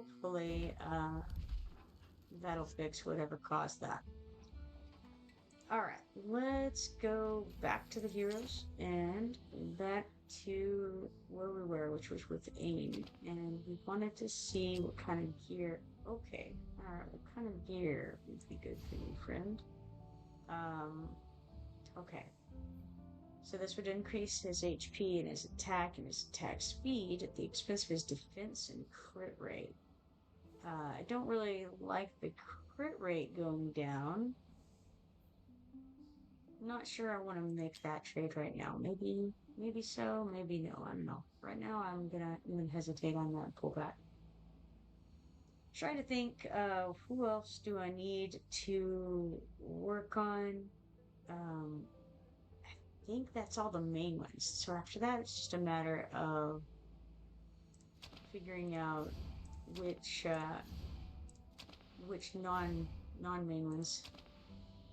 hopefully that'll fix whatever caused that. All right, let's go back to the heroes and back to where we were, which was with Amy. And we wanted to see what kind of gear. Okay, all right, what kind of gear would be good for you, friend? Um, okay. So this would increase his HP and his attack speed at the expense of his defense and crit rate. I don't really like the crit rate going down. I'm not sure I want to make that trade right now. Maybe so, maybe no. I don't know. Right now, I'm gonna even hesitate on that pullback. Try to think who else do I need to work on. Um, I think that's all the main ones. So after that, it's just a matter of figuring out which which non main ones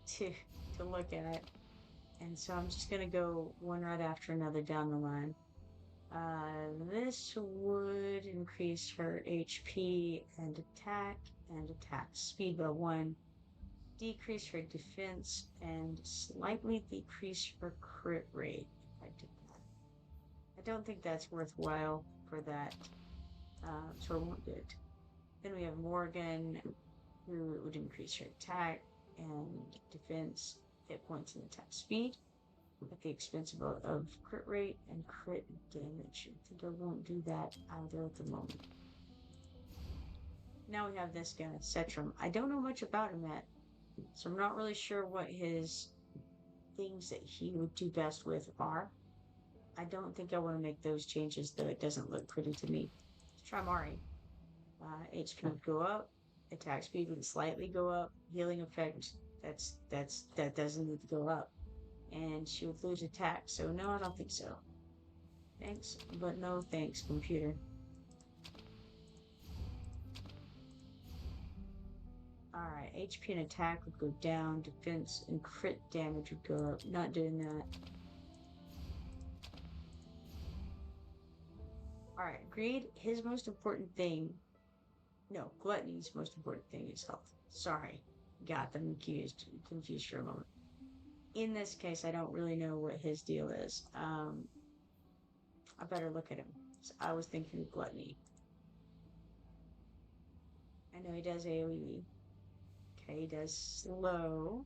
to to look at. And so I'm just gonna go one right after another down the line. This would increase her HP and attack speed by one, decrease her defense, and slightly decrease her crit rate if I did that. I don't think that's worthwhile for that, so I won't do it. Then we have Morgan, who would increase her attack and defense, hit points, and attack speed at the expense of crit rate and crit damage. I think I won't do that either at the moment. Now we have this guy, Cetrum. I don't know much about him yet, so I'm not really sure what his things that he would do best with are. I don't think I want to make those changes, though it doesn't look pretty to me. Let's try Mari. HP would go up, attack speed would slightly go up, healing effect that doesn't need to go up, and she would lose attack. So no, I don't think so. Thanks, but no thanks, computer. Alright, HP and attack would go down, defense and crit damage would go up. Not doing that. Alright, Greed, his most important thing. No, Gluttony's most important thing is health. Sorry, got them confused for a moment. In this case, I don't really know what his deal is. I better look at him. So I was thinking Gluttony. I know he does AoE. Okay, he does slow.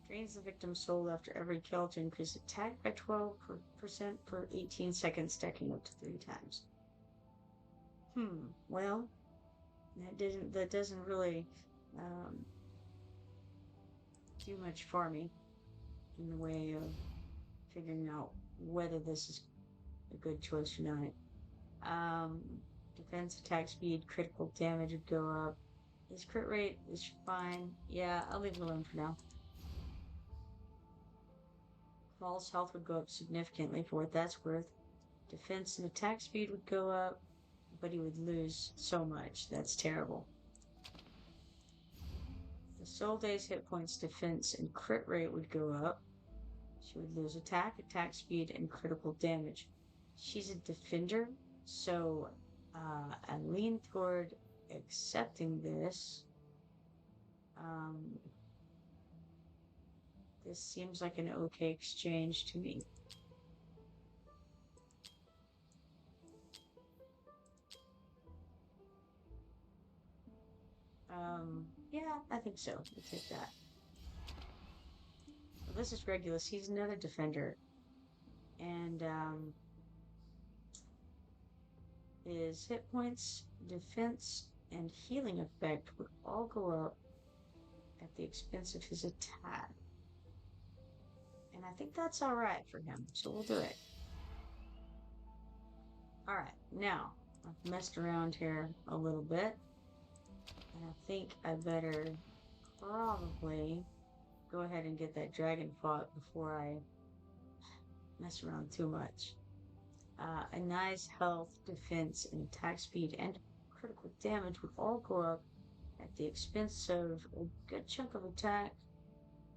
Drains the victim's soul after every kill to increase attack by 12% per 18 seconds, stacking up to 3 times. Well, that doesn't really um, do much for me in the way of figuring out whether this is a good choice or not. Um, Defense, attack speed, critical damage would go up. His crit rate is fine. Yeah, I'll leave it alone for now. Paul's health would go up significantly for what that's worth. Defense and attack speed would go up, but he would lose so much. That's terrible. The Soul Days hit points, defense, and crit rate would go up. She would lose attack speed, and critical damage. She's a defender, so I lean toward accepting this. This seems like an okay exchange to me. Yeah, I think so. We'll take that. Well, this is Regulus. He's another defender. And, his hit points, defense, and healing effect would all go up at the expense of his attack. And I think that's alright for him, so we'll do it. Alright, now, I've messed around here a little bit. And I think I better probably go ahead and get that dragon fought before I mess around too much. A nice health, defense, and attack speed and critical damage would all go up at the expense of a good chunk of attack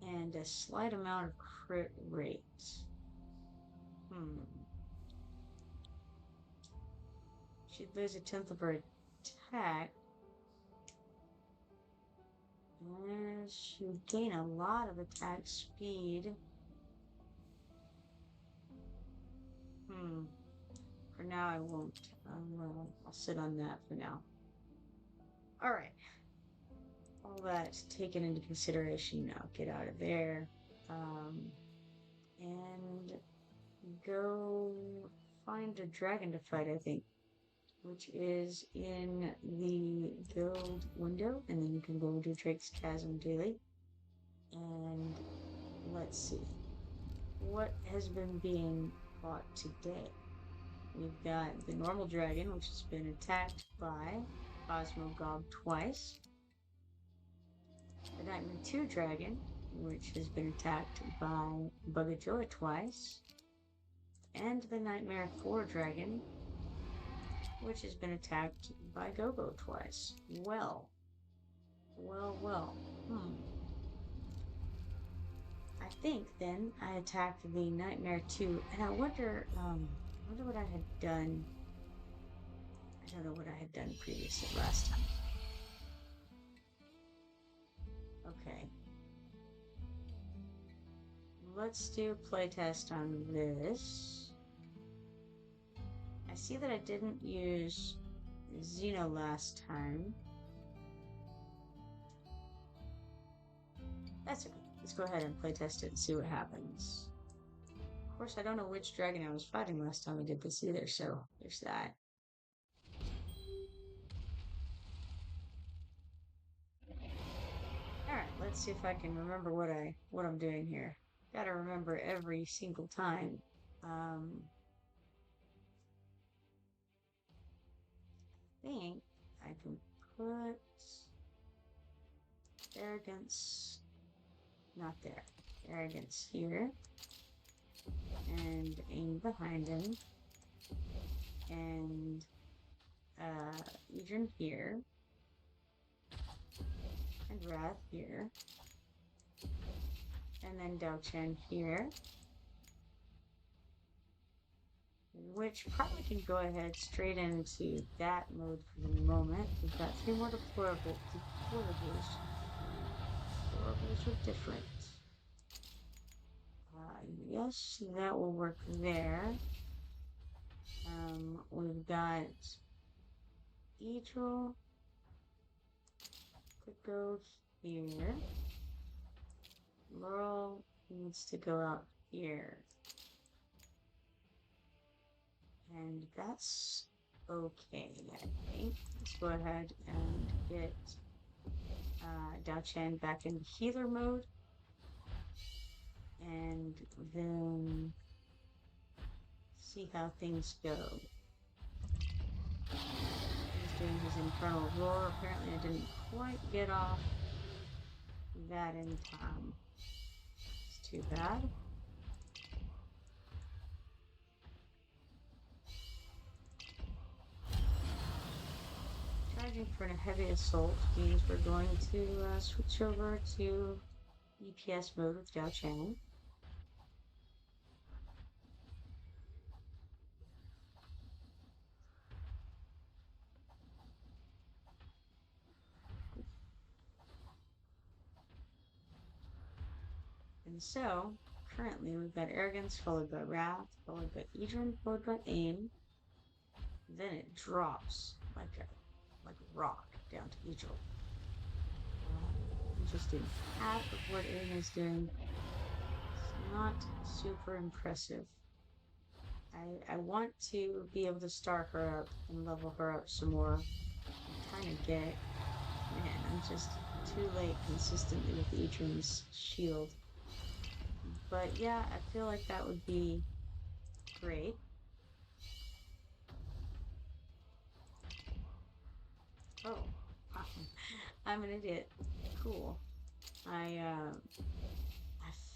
and a slight amount of crit rate. She'd lose a tenth of her attack. And she'd gain a lot of attack speed. For now, I won't. I'll sit on that for now. All right. All that taken into consideration now. Get out of there. And go find a dragon to fight, I think, which is in the guild window, and then you can go to Drake's Chasm daily. And let's see what has been being fought today. We've got the normal dragon, which has been attacked by Cosmogog twice. The Nightmare 2 dragon, which has been attacked by Bugajoa twice. And the Nightmare 4 dragon, which has been attacked by Gogo twice. Well. I think then I attacked the Nightmare 2, and I wonder what I had done. I don't know what I had done previously last time. Okay. Let's do a playtest on this. I see that I didn't use Xeno last time. That's okay. Let's go ahead and playtest it and see what happens. Of course, I don't know which dragon I was fighting last time I did this either, so there's that. Alright, let's see if I can remember what I'm doing here. Gotta remember every single time. I think I can put arrogance, not there, arrogance here, and aim behind him, and Adrian here, and Wrath here, and then Dao-Chen here, which probably can go ahead straight into that mode for the moment. We've got 3 more deplorables. Deplorables are different. Yes, that will work there. We've got Idril could go here. Laurel needs to go out here. And that's okay, I think. Let's go ahead and get Dao-Chen back in healer mode. And then see how things go. He's doing his infernal roar. Apparently I didn't quite get off that in time. It's too bad. Charging for a heavy assault means we're going to switch over to EPS mode with Dao-Chen. And so, currently we've got Arrogance, followed by Wrath, followed by Idrun, followed by Aim. Then it drops like a rock down to Idril. Interesting. Half of what Aim is doing is not super impressive. I want to be able to star her up and level her up some more. I'm trying to get... Man, I'm just too late consistently with Idrun's shield. But yeah, I feel like that would be great. Oh, I'm an idiot. Cool. I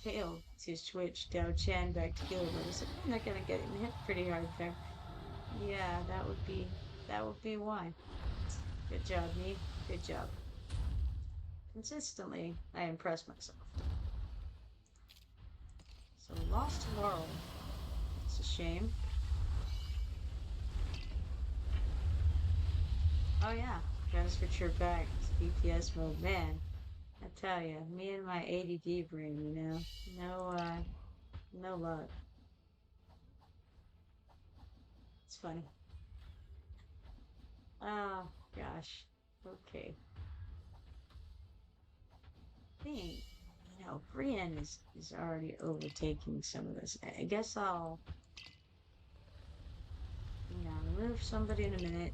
failed to switch Dao-Chen back to healer mode. So I'm not gonna get hit pretty hard there. Yeah, that would be why. Good job, me. Good job. Consistently, I impress myself. So lost Laurel. It's a shame. Oh yeah, gotta switch her back to DPS mode. Man, I tell you, me and my ADD brain, no luck. It's funny. Oh gosh. Okay. Think, Brienne is already overtaking some of this. I guess I'll, remove somebody in a minute.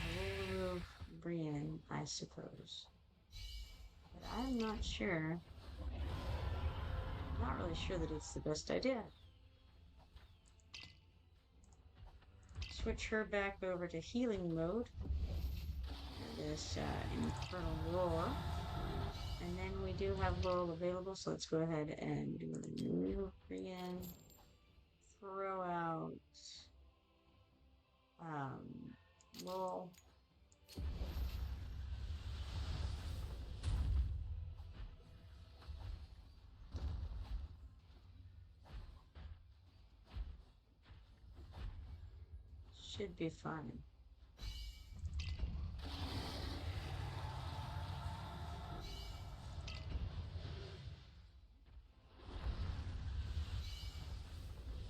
I will remove Brienne, I suppose. But I'm not sure. Not really sure that it's the best idea. Switch her back over to healing mode. This infernal roar. And then we do have Laurel available, so let's go ahead and remove Brienne. Throw out Laurel. Should be fine.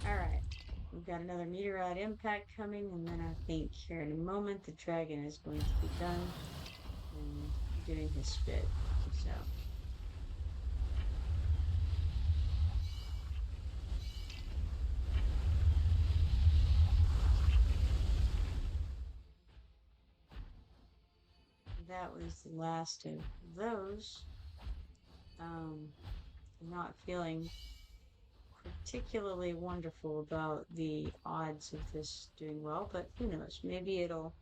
Alright, we've got another meteorite impact coming, and then I think here in a moment the dragon is going to be done and doing his spit. So. That was the last of those. Not feeling particularly wonderful about the odds of this doing well, but who knows? Maybe it'll,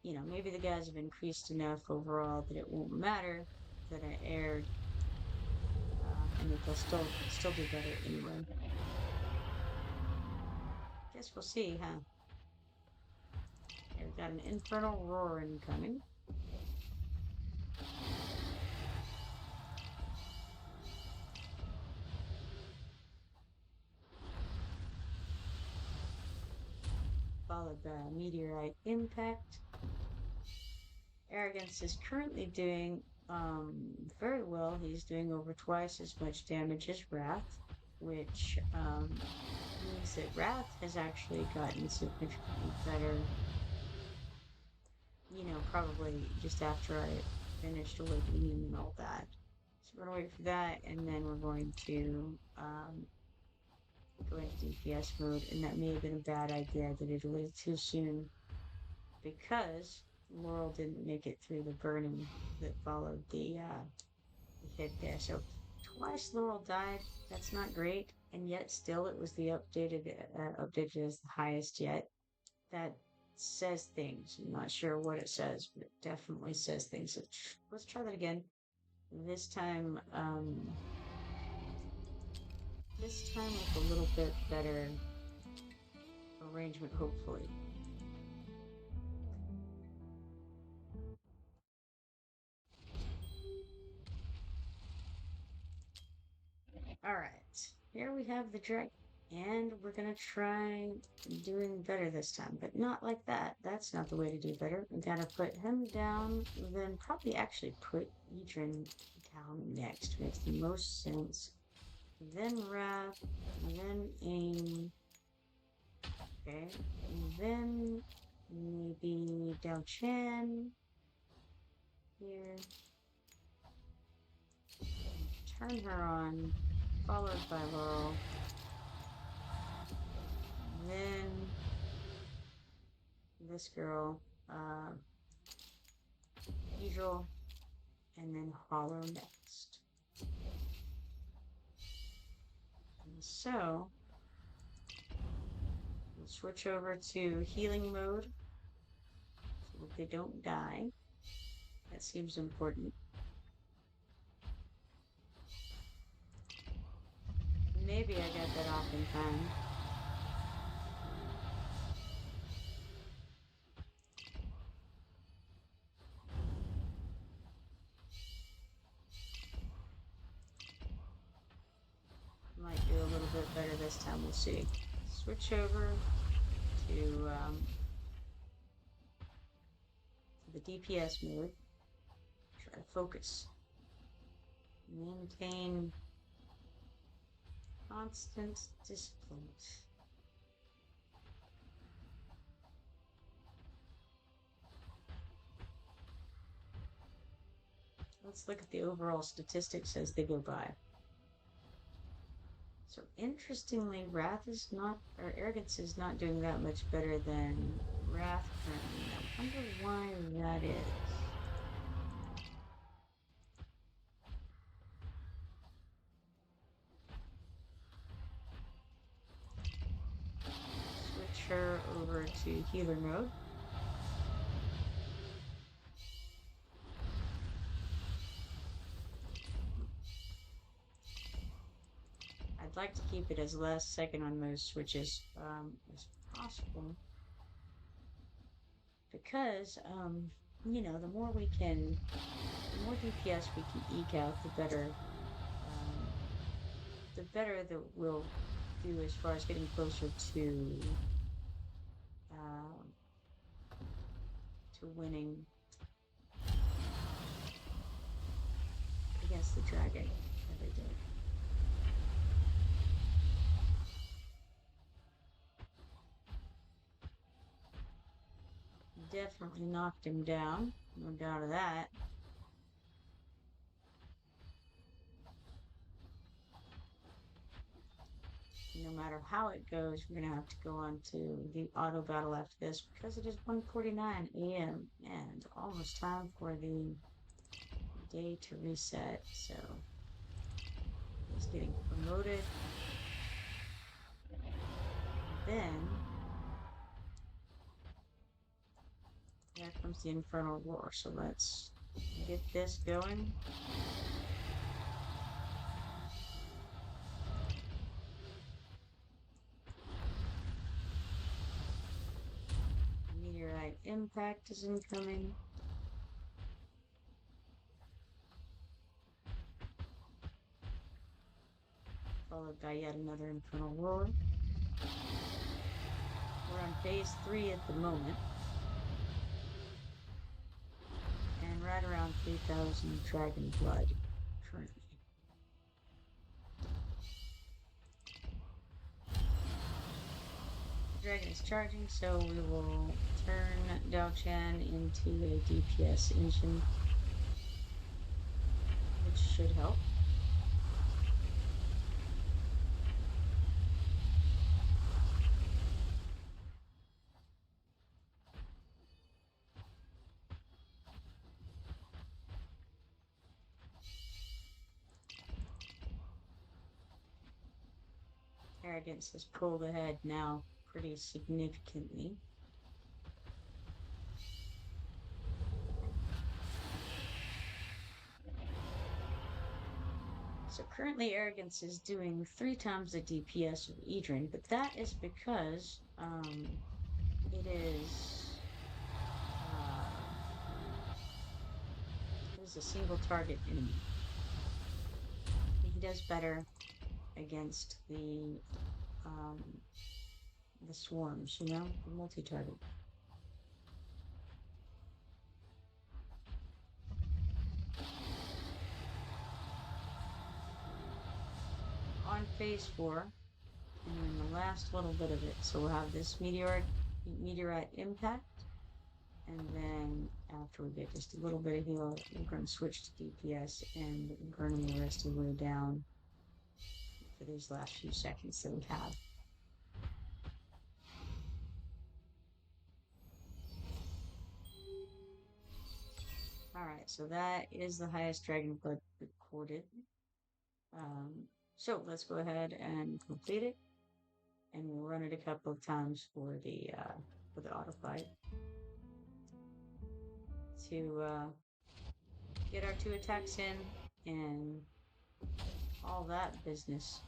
maybe the guys have increased enough overall that it won't matter that I aired, and that they'll still do better anyway. Guess we'll see, huh? Okay, we've got an infernal roar incoming. Followed by a meteorite impact. Arrogance is currently doing very well. He's doing over twice as much damage as Wrath, which means that Wrath has actually gotten significantly better, probably just after I finished awakening him and all that. So we're going to wait for that, and then we're going to go into DPS mode, and that may have been a bad idea. I did it a little too soon because Laurel didn't make it through the burning that followed the hit there. So twice Laurel died. That's not great, and yet still it was the updated as the highest yet. That says things. I'm not sure what it says, but it definitely says things. So let's try that again. This time with a little bit better arrangement, hopefully. Alright, here we have the dragon. And we're gonna try doing better this time, but not like that. That's not the way to do better. We gotta put him down, then probably actually put Edrin down next. Makes the most sense. Then Wrath, then Aim. Okay, and then maybe Dao Chan here. Turn her on, followed by Laurel. Then this girl, Angel, and then Hollow next. And so we'll switch over to healing mode so that they don't die. That seems important. Maybe I got that off in time. Might do a little bit better this time. We'll see. Switch over to the DPS mode. Try to focus. Maintain constant discipline. Let's look at the overall statistics as they go by. So interestingly, Wrath is not, or Arrogance is not doing that much better than Wrath currently. I wonder why that is. Switch her over to healer mode. I'd like to keep it as last second on most switches as possible. Because, you know, the more DPS we can eke out, the better that we'll do as far as getting closer to winning against the dragon every day. Definitely knocked him down, no doubt of that. No matter how it goes, we're gonna have to go on to the auto battle after this because it is 1:49 a.m. and almost time for the day to reset. So he's getting promoted. Then there comes the Infernal Roar. So let's get this going. Meteorite Impact is incoming. Followed by yet another Infernal Roar. We're on phase 3 at the moment. And right around 3,000 Dragon Blood currently. Dragon is charging, so we will turn Dao-Chan into a DPS engine, which should help. Arrogance has pulled ahead now pretty significantly. So currently Arrogance is doing 3 times the DPS of Edrin, but that is because it is a single target enemy. He does better against the swarms, you know, the multi-target. On phase 4, and then the last little bit of it, so we'll have this meteorite impact, and then after we get just a little bit of heal, we're going to switch to DPS and burn him the rest of the way down for these last few seconds that we have. Alright, so that is the highest Dragon Blood recorded. So let's go ahead and complete it, and we'll run it a couple of times for the auto fight to get our 2 attacks in and all that business.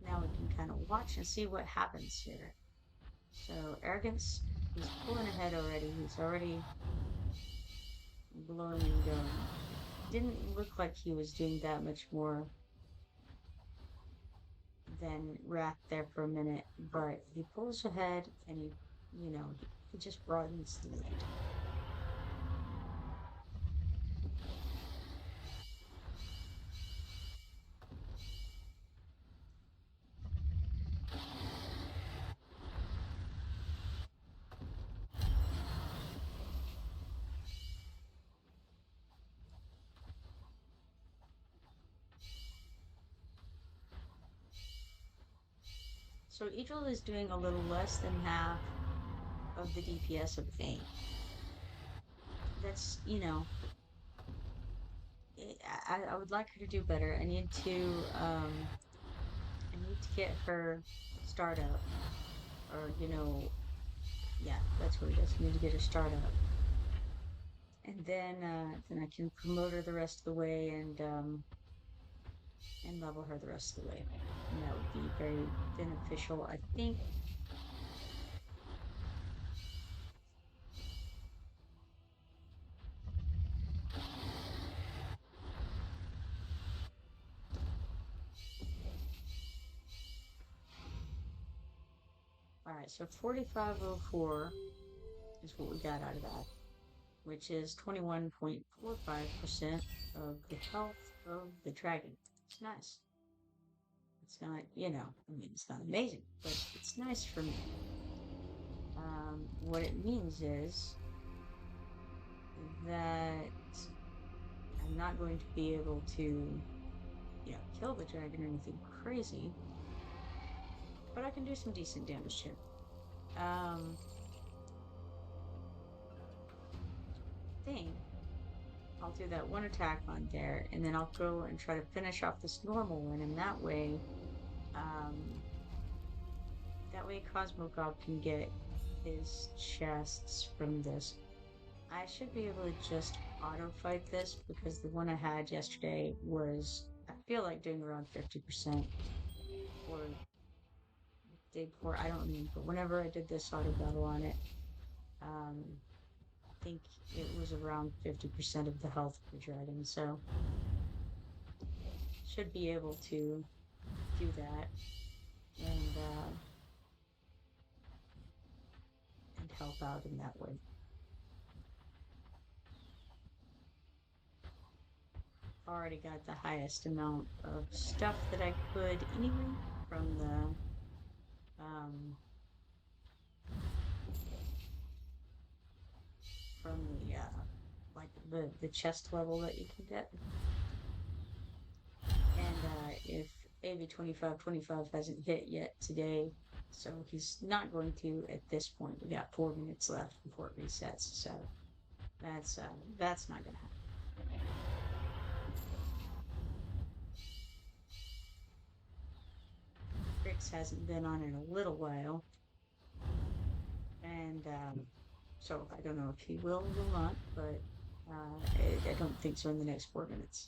Now we can kind of watch and see what happens here. So Arrogance, he's pulling ahead already. He's already blowing and going. didn't look like he was doing that much more than Wrath there for a minute, but he pulls ahead and he just broadens the lead. So Idril is doing a little less than half of the DPS of Vayne. That's, I would like her to do better. I need to get her startup, or yeah, that's what it is. I need to get her startup, and then I can promote her the rest of the way and level her the rest of the way, and that would be very beneficial, I think. All right, so 4504 is what we got out of that, which is 21.45% of the health of the dragon. It's nice. It's not, it's not amazing, but it's nice for me. What it means is that I'm not going to be able to, kill the dragon or anything crazy, but I can do some decent damage here. Thing I'll do that one attack on there, and then I'll go and try to finish off this normal one, and that way Cosmogob can get his chests from this. I should be able to just auto fight this because the one I had yesterday was, I feel like, doing around 50%, or the day before, I don't remember. Whenever I did this auto battle on it, I think it was around 50% of the health of the dragon, so should be able to do that and help out in that way. Already got the highest amount of stuff that I could anyway from the um, like the chest level that you can get. And if AB 2525 hasn't hit yet today, so he's not going to at this point. We got 4 minutes left before it resets, so that's not gonna happen. Rix hasn't been on in a little while, and so I don't know if he will or will not, but I don't think so in the next 4 minutes.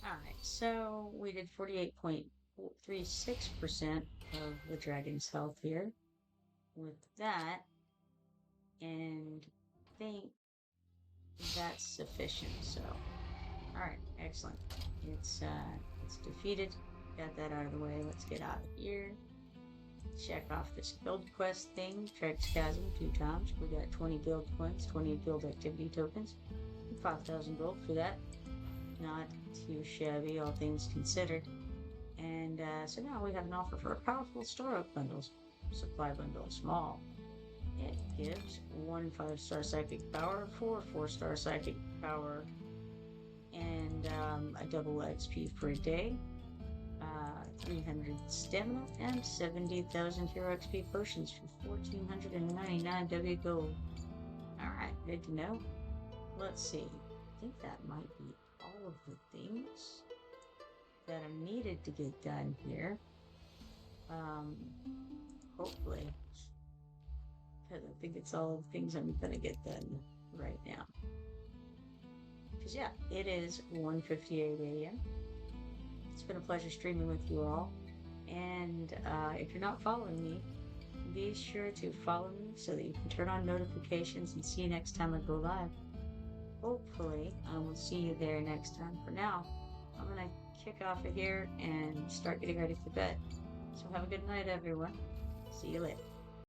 Alright, so we did 48.36% of the dragon's health here with that, and I think that's sufficient. So, alright, excellent. It's defeated. Got that out of the way. Let's get out of here. Check off this guild quest thing. Trek Chasm 2 times. We got 20 guild points, 20 guild activity tokens, and 5,000 gold for that. Not too shabby, all things considered. And so now we have an offer for a powerful store-up bundles. Supply bundle, small. It gives 1 5-star psychic power, 4 4-star psychic power, and a double XP per day, 300 stamina, and 70,000 hero XP potions for 1,499 W gold. Alright, good to know. Let's see. think that might be all of the things that are needed to get done here. Um, Hopefully, because I think it's all the things I'm gonna get done right now. Because yeah, it is 1:58 a.m. It's been a pleasure streaming with you all. And if you're not following me, be sure to follow me so that you can turn on notifications and see you next time I go live. Hopefully, I will see you there next time. For now, I'm going to kick off of here and start getting ready for bed. So have a good night, everyone. See you later.